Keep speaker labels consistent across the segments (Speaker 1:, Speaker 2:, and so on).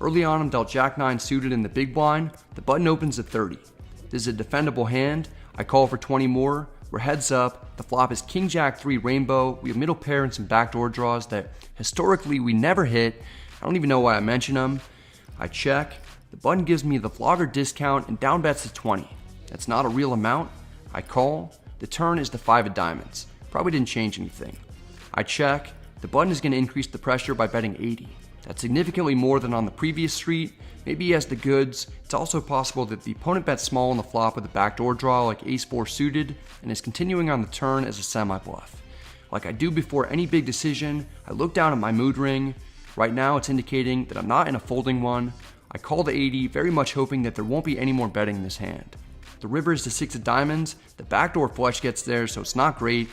Speaker 1: Early on, I'm dealt Jack 9 suited in the big blind. The button opens at 30. This is a defendable hand. I call for 20 more. We're heads up. The flop is King Jack 3 rainbow. We have middle pair and some backdoor draws that historically we never hit. I don't even know why I mention them. I check. The button gives me the flogger discount and down bets to 20. That's not a real amount. I call. The turn is the 5 of diamonds. Probably didn't change anything. I check. The button is going to increase the pressure by betting 80. That's significantly more than on the previous street. Maybe he has the goods. It's also possible that the opponent bets small on the flop with a backdoor draw like ace-4 suited and is continuing on the turn as a semi-bluff. Like I do before any big decision, I look down at my mood ring. Right now it's indicating that I'm not in a folding one. I call the 80, very much hoping that there won't be any more betting in this hand. The river is the 6 of diamonds. The backdoor flush gets there, so it's not great.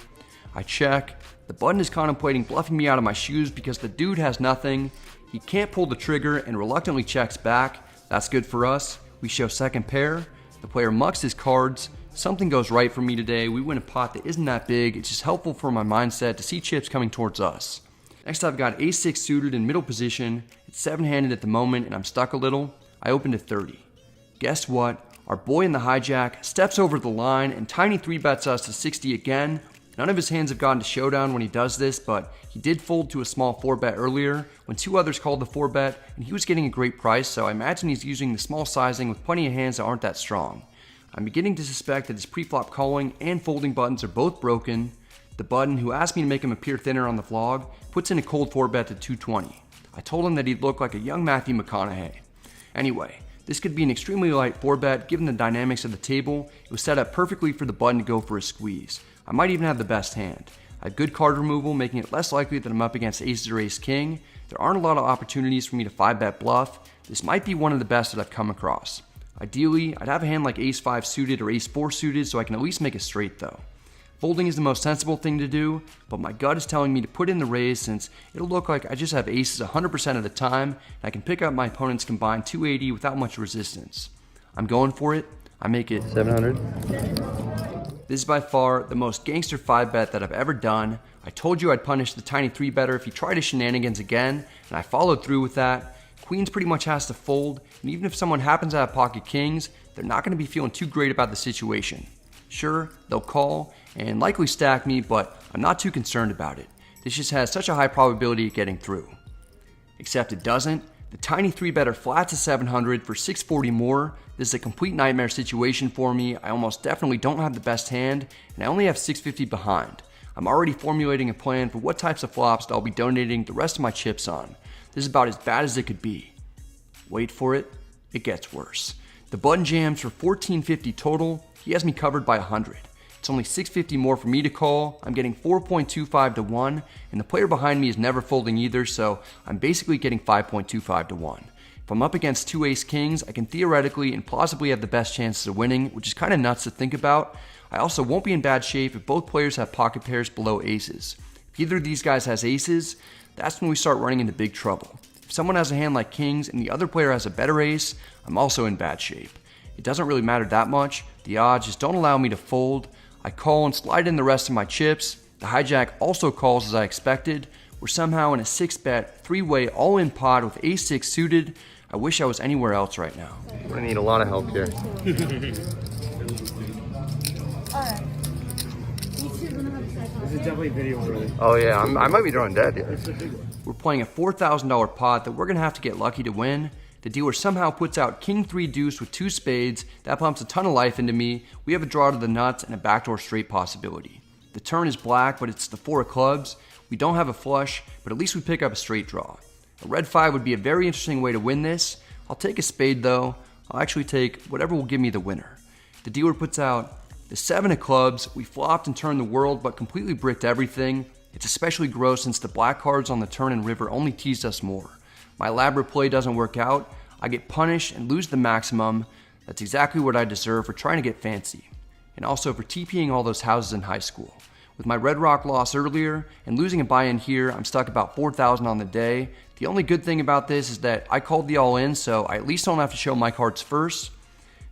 Speaker 1: I check. The button is contemplating bluffing me out of my shoes because the dude has nothing. He can't pull the trigger and reluctantly checks back. That's good for us. We show second pair. The player mucks his cards. Something goes right for me today. We win a pot that isn't that big. It's just helpful for my mindset to see chips coming towards us. Next I've got ace-6 suited in middle position. It's 7-handed at the moment and I'm stuck a little. I opened at 30. Guess what? Our boy in the hijack steps over the line and tiny 3-bets us to 60 again. None of his hands have gone to showdown when he does this, but he did fold to a small 4-bet earlier when 2 others called the 4-bet and he was getting a great price, so I imagine he's using the small sizing with plenty of hands that aren't that strong. I'm beginning to suspect that his pre-flop calling and folding buttons are both broken. The button, who asked me to make him appear thinner on the vlog, puts in a cold 4-bet to 220. I told him that he'd look like a young Matthew McConaughey. Anyway, this could be an extremely light 4-bet given the dynamics of the table. It was set up perfectly for the button to go for a squeeze. I might even have the best hand. I have good card removal, making it less likely that I'm up against aces or ace-king. There aren't a lot of opportunities for me to 5-bet bluff. This might be one of the best that I've come across. Ideally, I'd have a hand like ace-5 suited or ace-4 suited so I can at least make a straight though. Folding is the most sensible thing to do, but my gut is telling me to put in the raise since it'll look like I just have aces 100% of the time and I can pick up my opponent's combined 280 without much resistance. I'm going for it. I make it
Speaker 2: 700.
Speaker 1: This is by far the most gangster 5-bet that I've ever done. I told you I'd punish the tiny 3-better if he tried his shenanigans again, and I followed through with that. Queens pretty much has to fold, and even if someone happens to have pocket kings, they're not going to be feeling too great about the situation. Sure, they'll call and likely stack me, but I'm not too concerned about it. This just has such a high probability of getting through. Except it doesn't. The tiny 3-better flats to 700 for 640 more. This is a complete nightmare situation for me. I almost definitely don't have the best hand, and I only have 650 behind. I'm already formulating a plan for what types of flops that I'll be donating the rest of my chips on. This is about as bad as it could be. Wait for it, it gets worse. The button jams for 1450 total. He has me covered by 100. It's only 650 more for me to call. I'm getting 4.25 to 1, and the player behind me is never folding either, so I'm basically getting 5.25 to 1. If I'm up against 2 ace-kings, I can theoretically and plausibly have the best chances of winning, which is kind of nuts to think about. I also won't be in bad shape if both players have pocket pairs below aces. If either of these guys has aces, that's when we start running into big trouble. If someone has a hand like kings and the other player has a better ace, I'm also in bad shape. It doesn't really matter that much. The odds just don't allow me to fold. I call and slide in the rest of my chips. The hijack also calls as I expected. We're somehow in a 6-bet, 3-way all-in pot with ace-6 suited. I wish I was anywhere else right now.
Speaker 2: We're gonna need a lot of help here.
Speaker 3: This is definitely video related.
Speaker 2: Oh yeah, I might be drawing dead. Yeah.
Speaker 1: We're playing a $4,000 pot that we're gonna have to get lucky to win. The dealer somehow puts out king 3 deuce with 2 spades. That pumps a ton of life into me. We have a draw to the nuts and a backdoor straight possibility. The turn is black, but it's the 4 of clubs. We don't have a flush, but at least we pick up a straight draw. A red 5 would be a very interesting way to win this. I'll take a spade though. I'll actually take whatever will give me the winner. The dealer puts out the 7 of clubs. We flopped and turned the world, but completely bricked everything. It's especially gross since the black cards on the turn and river only teased us more. My elaborate play doesn't work out. I get punished and lose the maximum. That's exactly what I deserve for trying to get fancy. And also for TPing all those houses in high school. With my Red Rock loss earlier and losing a buy-in here, I'm stuck about 4,000 on the day. The only good thing about this is that I called the all-in, so I at least don't have to show my cards first.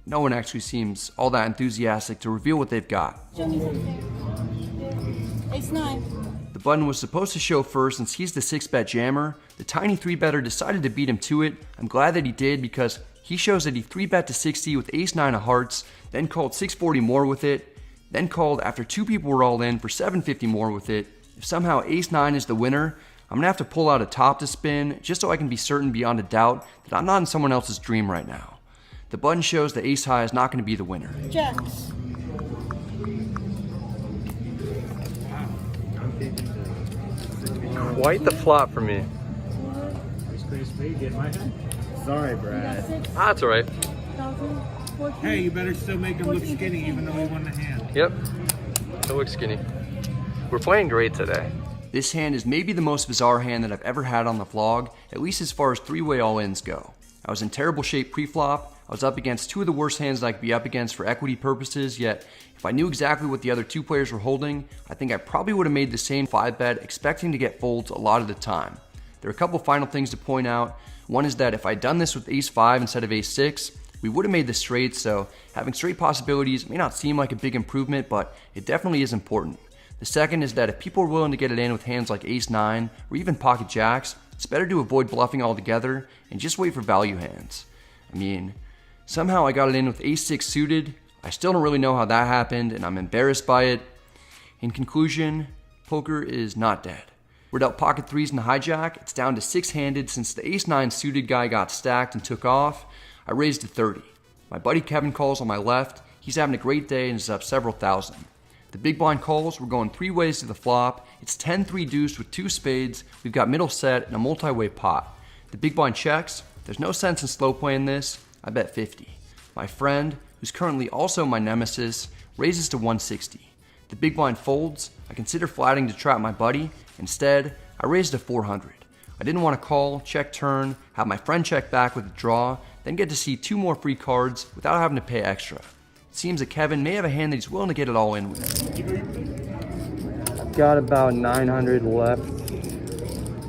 Speaker 1: No one actually seems all that enthusiastic to reveal what they've got.
Speaker 4: Show me something. Ace-9.
Speaker 1: The button was supposed to show first since he's the 6-bet jammer. The tiny 3-better decided to beat him to it. I'm glad that he did because he shows that he 3-bet to 60 with ace-9 of hearts, then called 640 more with it, then called after 2 people were all in for 750 more with it. If somehow ace-9 is the winner, I'm gonna have to pull out a top to spin just so I can be certain beyond a doubt that I'm not in someone else's dream right now. The button shows that ace-high is not gonna be the winner.
Speaker 4: Jacks.
Speaker 2: Quite the flop for me.
Speaker 3: Sorry, Brad.
Speaker 2: Ah, that's alright.
Speaker 3: Hey, you better still make him look skinny even though he won the hand.
Speaker 2: Yep. It looks skinny. We're playing great today.
Speaker 1: This hand is maybe the most bizarre hand that I've ever had on the vlog, at least as far as 3-way all-ins go. I was in terrible shape pre-flop. I was up against 2 of the worst hands that I could be up against for equity purposes, yet if I knew exactly what the other 2 players were holding, I think I probably would have made the same 5-bet expecting to get folds a lot of the time. There are a couple final things to point out. One is that if I'd done this with ace-5 instead of ace-6, we would have made the straight, so having straight possibilities may not seem like a big improvement, but it definitely is important. The second is that if people are willing to get it in with hands like ace-9 or even pocket jacks, it's better to avoid bluffing altogether and just wait for value hands. I mean, somehow I got it in with ace-6 suited. I still don't really know how that happened and I'm embarrassed by it. In conclusion, poker is not dead. We're dealt pocket 3s in the hijack. It's down to 6-handed since the ace-9 suited guy got stacked and took off. I raised to 30. My buddy Kevin calls on my left. He's having a great day and is up several thousand. The big blind calls, we're going 3 ways to the flop. It's 10-3 deuce with 2 spades. We've got middle set and a multi-way pot. The big blind checks. There's no sense in slow playing this. I bet 50. My friend, who's currently also my nemesis, raises to 160. The big blind folds. I consider flatting to trap my buddy. Instead, I raised to 400. I didn't want to call, check turn, have my friend check back with a draw, then get to see 2 more free cards without having to pay extra. It seems that Kevin may have a hand that he's willing to get it all in with.
Speaker 2: Got about 900 left.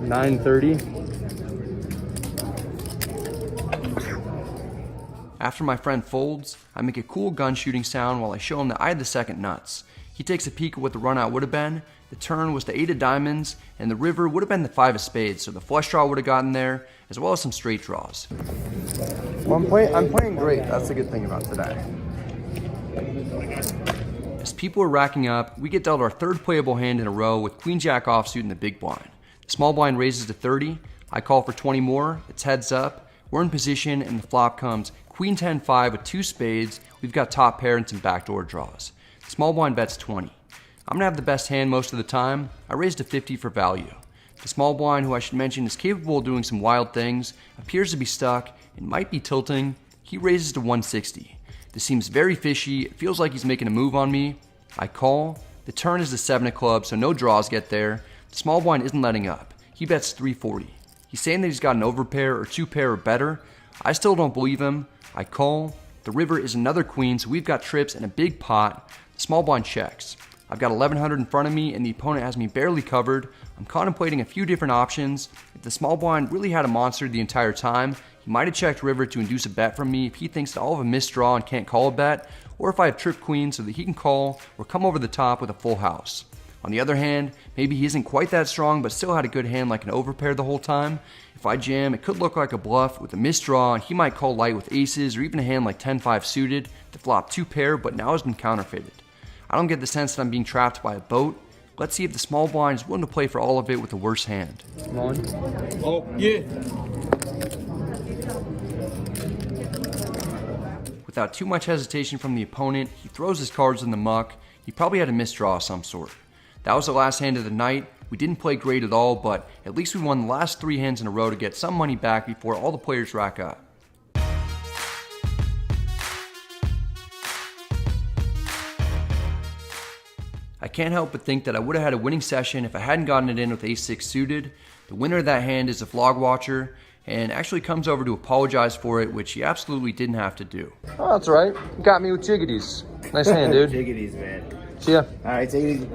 Speaker 2: 930.
Speaker 1: After my friend folds, I make a cool gun shooting sound while I show him that I had the second nuts. He takes a peek at what the run out would have been. The turn was the 8 of diamonds, and the river would have been the 5 of spades, so the flush draw would have gotten there, as well as some straight draws.
Speaker 2: Well, I'm playing great. That's the good thing about today.
Speaker 1: As people are racking up, we get dealt our 3rd playable hand in a row with queen jack offsuit in the big blind. The small blind raises to 30. I call for 20 more. It's heads up. We're in position, and the flop comes queen 10-5 with 2 spades. We've got top pair and some backdoor draws. The small blind bets 20. I'm gonna have the best hand most of the time. I raised to 50 for value. The small blind, who I should mention is capable of doing some wild things, appears to be stuck and might be tilting. He raises to 160. This seems very fishy. It feels like he's making a move on me. I call. The turn is the 7 of clubs, so no draws get there. The small blind isn't letting up. He bets 340. He's saying that he's got an overpair or 2 pair or better. I still don't believe him. I call. The river is another queen, so we've got trips and a big pot. The small blind checks. I've got 1100 in front of me and the opponent has me barely covered. I'm contemplating a few different options. If the small blind really had a monster the entire time, he might have checked river to induce a bet from me if he thinks that I'll have a missed draw and can't call a bet, or if I have trip queen so that he can call or come over the top with a full house. On the other hand, maybe he isn't quite that strong but still had a good hand like an overpair the whole time. If I jam, it could look like a bluff with a missed draw and he might call light with aces or even a hand like 10-5 suited to flop 2 pair but now has been counterfeited. I don't get the sense that I'm being trapped by a boat. Let's see if the small blind is willing to play for all of it with a worse hand.
Speaker 2: Small one.
Speaker 3: Oh, yeah.
Speaker 1: Without too much hesitation from the opponent, he throws his cards in the muck. He probably had a missed draw of some sort. That was the last hand of the night. We didn't play great at all, but at least we won the last 3 hands in a row to get some money back before all the players rack up. I can't help but think that I would have had a winning session if I hadn't gotten it in with ace-6 suited. The winner of that hand is a vlog watcher and actually comes over to apologize for it, which he absolutely didn't have to do.
Speaker 2: Oh, that's right. Got me with jiggities. Nice hand, dude.
Speaker 3: Jiggities, man.
Speaker 2: See ya.
Speaker 3: All right, take it easy.